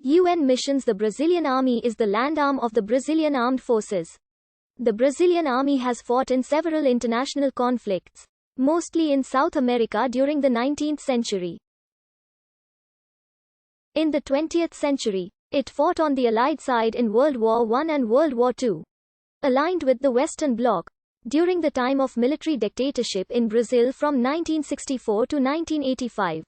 UN missions. The Brazilian Army is the land arm of the Brazilian Armed Forces. The Brazilian Army has fought in several international conflicts, mostly in South America during the 19th century. In the 20th century, it fought on the Allied side in World War I and World War II. Aligned with the Western Bloc, during the time of military dictatorship in Brazil from 1964 to 1985.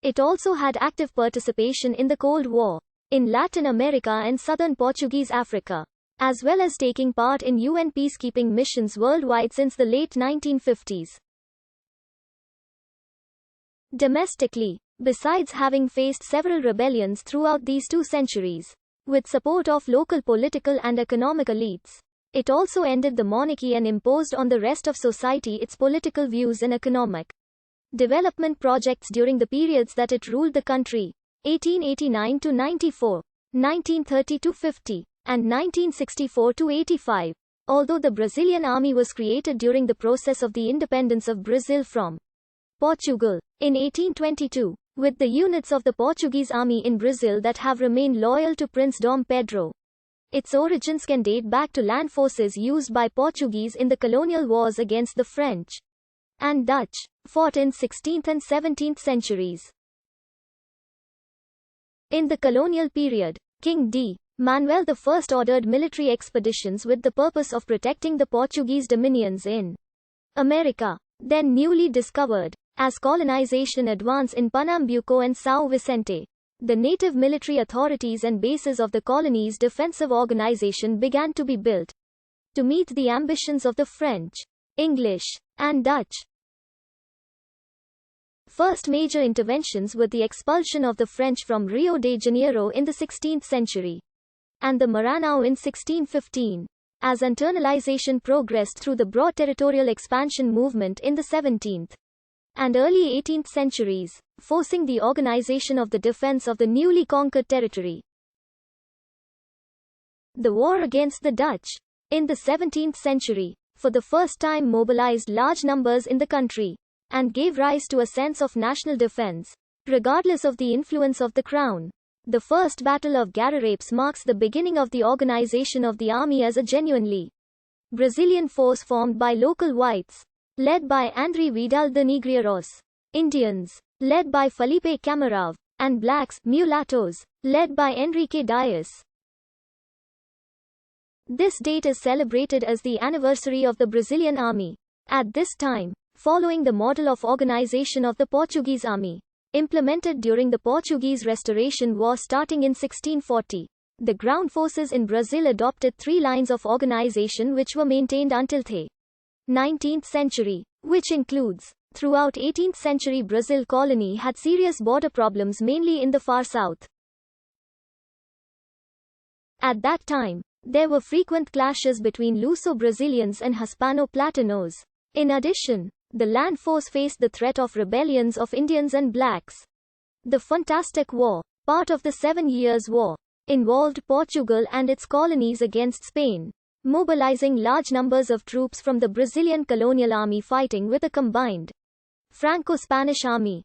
It also had active participation in the Cold War, in Latin America and southern Portuguese Africa, as well as taking part in UN peacekeeping missions worldwide since the late 1950s. Domestically, besides having faced several rebellions throughout these 2 centuries, with support of local political and economic elites, it also ended the monarchy and imposed on the rest of society its political views and economic development projects during the periods that it ruled the country, 1889 to 94, 1930 to 50, and 1964 to 85. Although the Brazilian Army was created during the process of the independence of Brazil from Portugal in 1822, with the units of the Portuguese Army in Brazil that have remained loyal to Prince Dom Pedro. Its origins can date back to land forces used by Portuguese in the colonial wars against the French and Dutch, fought in 16th and 17th centuries. In the colonial period, King D. Manuel I ordered military expeditions with the purpose of protecting the Portuguese dominions in America, then newly discovered. As colonization advanced in Pernambuco and São Vicente, the native military authorities and bases of the colony's defensive organization began to be built to meet the ambitions of the French, English, and Dutch. First major interventions were the expulsion of the French from Rio de Janeiro in the 16th century, and the Maranhão in 1615, as internalization progressed through the broad territorial expansion movement in the 17th and early 18th centuries, forcing the organization of the defense of the newly conquered territory. The war against the Dutch, in the 17th century, for the first time mobilized large numbers in the country, and gave rise to a sense of national defense, regardless of the influence of the crown. The First Battle of Guararapes marks the beginning of the organization of the army as a genuinely Brazilian force formed by local whites, led by André Vidal de Negreiros, Indians, led by Felipe Camarave, and blacks, mulattoes, led by Enrique Dias. This date is celebrated as the anniversary of the Brazilian Army. At this time, following the model of organization of the Portuguese Army, implemented during the Portuguese Restoration War starting in 1640, the ground forces in Brazil adopted 3 lines of organization which were maintained until the 19th century, which includes, throughout 18th century Brazil colony had serious border problems mainly in the far south. At that time, there were frequent clashes between Luso-Brazilians and Hispano-Platanos. In addition, the land force faced the threat of rebellions of Indians and blacks. The Fantastic War, part of the 7 Years' War, involved Portugal and its colonies against Spain, mobilizing large numbers of troops from the Brazilian colonial army fighting with a combined Franco-Spanish army.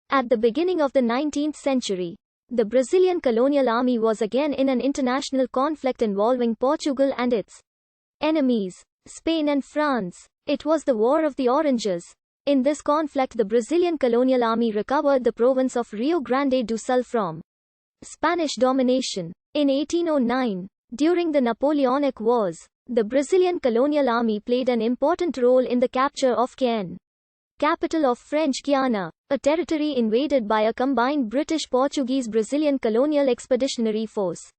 At the beginning of the 19th century, the Brazilian colonial army was again in an international conflict involving Portugal and its enemies, Spain and France. It was the War of the Oranges. In this conflict, the Brazilian colonial army recovered the province of Rio Grande do Sul from Spanish domination. In 1809, during the Napoleonic Wars, the Brazilian colonial army played an important role in the capture of Caen, capital of French Guiana, a territory invaded by a combined British-Portuguese-Brazilian colonial expeditionary force.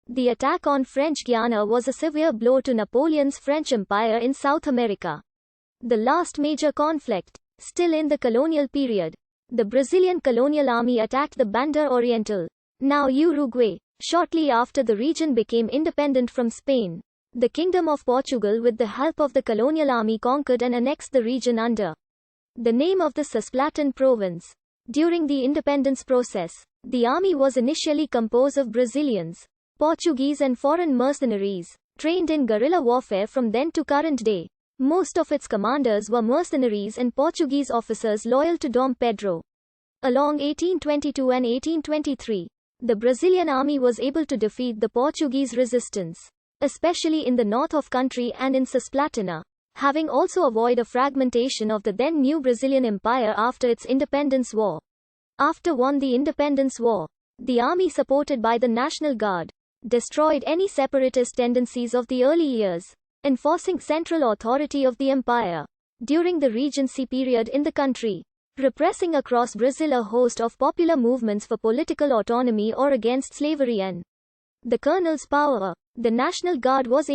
The attack on French Guiana was a severe blow to Napoleon's French Empire in South America. The last major conflict, still in the colonial period, the Brazilian colonial army attacked the Banda Oriental, now Uruguay, shortly after the region became independent from Spain. The Kingdom of Portugal, with the help of the colonial army, conquered and annexed the region under the name of the Cisplatin province. During the independence process, the army was initially composed of Brazilians, Portuguese and foreign mercenaries, trained in guerrilla warfare from then to current day. Most of its commanders were mercenaries and Portuguese officers loyal to Dom Pedro. Along 1822 and 1823, the Brazilian army was able to defeat the Portuguese resistance, especially in the north of country and in Cisplatina, having also avoided a fragmentation of the then new Brazilian Empire after its independence war. After won the independence war, the army supported by the National Guard destroyed any separatist tendencies of the early years, enforcing central authority of the empire during the Regency period in the country, repressing across Brazil a host of popular movements for political autonomy or against slavery and the colonel's power. The National Guard was